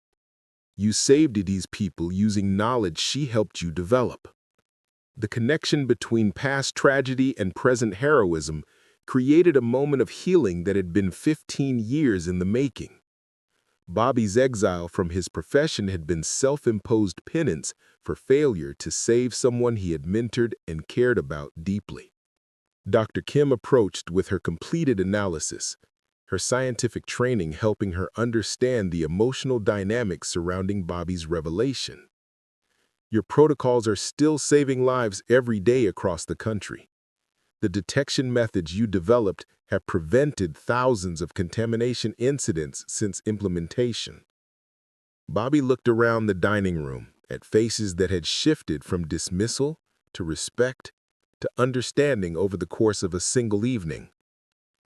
You saved these people using knowledge she helped you develop. The connection between past tragedy and present heroism created a moment of healing that had been 15 years in the making. Bobby's exile from his profession had been self-imposed penance for failure to save someone he had mentored and cared about deeply. Dr. Kim approached with her completed analysis, her scientific training helping her understand the emotional dynamics surrounding Bobby's revelation. Your protocols are still saving lives every day across the country. The detection methods you developed have prevented thousands of contamination incidents since implementation. Bobby looked around the dining room at faces that had shifted from dismissal to respect to understanding over the course of a single evening.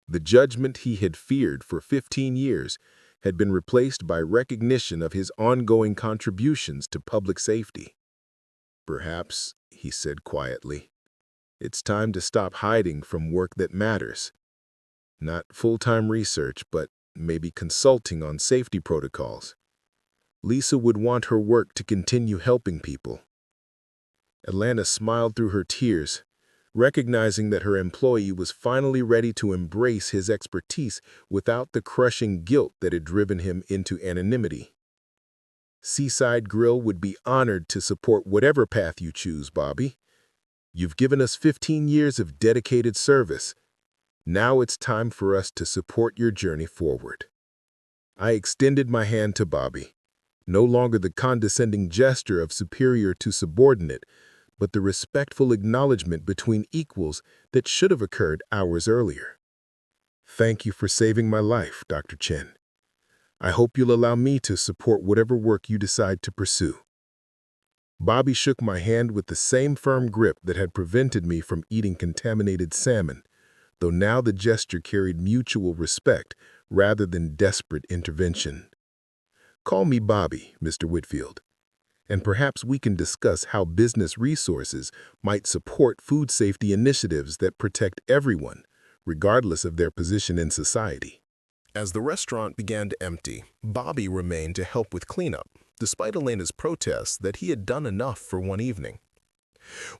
The judgment he had feared for 15 years had been replaced by recognition of his ongoing contributions to public safety. Perhaps, he said quietly, it's time to stop hiding from work that matters. Not full-time research, but maybe consulting on safety protocols. Lisa would want her work to continue helping people. Atlanta smiled through her tears, recognizing that her employee was finally ready to embrace his expertise without the crushing guilt that had driven him into anonymity. Seaside Grille would be honored to support whatever path you choose, Bobby. You've given us 15 years of dedicated service. Now it's time for us to support your journey forward. I extended my hand to Bobby, no longer the condescending gesture of superior to subordinate, but the respectful acknowledgement between equals that should have occurred hours earlier. Thank you for saving my life, Dr. Chen. I hope you'll allow me to support whatever work you decide to pursue. Bobby shook my hand with the same firm grip that had prevented me from eating contaminated salmon, though now the gesture carried mutual respect rather than desperate intervention. Call me Bobby, Mr. Whitfield, and perhaps we can discuss how business resources might support food safety initiatives that protect everyone, regardless of their position in society. As the restaurant began to empty, Bobby remained to help with cleanup, despite Elena's protests that he had done enough for one evening.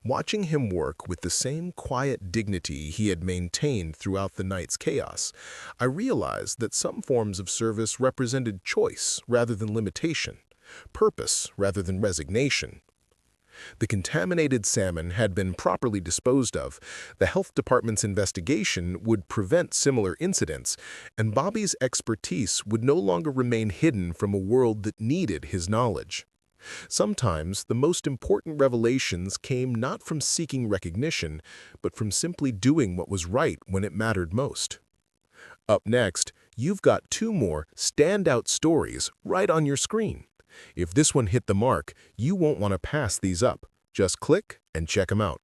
Watching him work with the same quiet dignity he had maintained throughout the night's chaos, I realized that some forms of service represented choice rather than limitation, purpose rather than resignation. The contaminated salmon had been properly disposed of, the health department's investigation would prevent similar incidents, and Bobby's expertise would no longer remain hidden from a world that needed his knowledge. Sometimes the most important revelations came not from seeking recognition, but from simply doing what was right when it mattered most. Up next, you've got 2 more standout stories right on your screen. If this one hit the mark, you won't want to pass these up. Just click and check them out.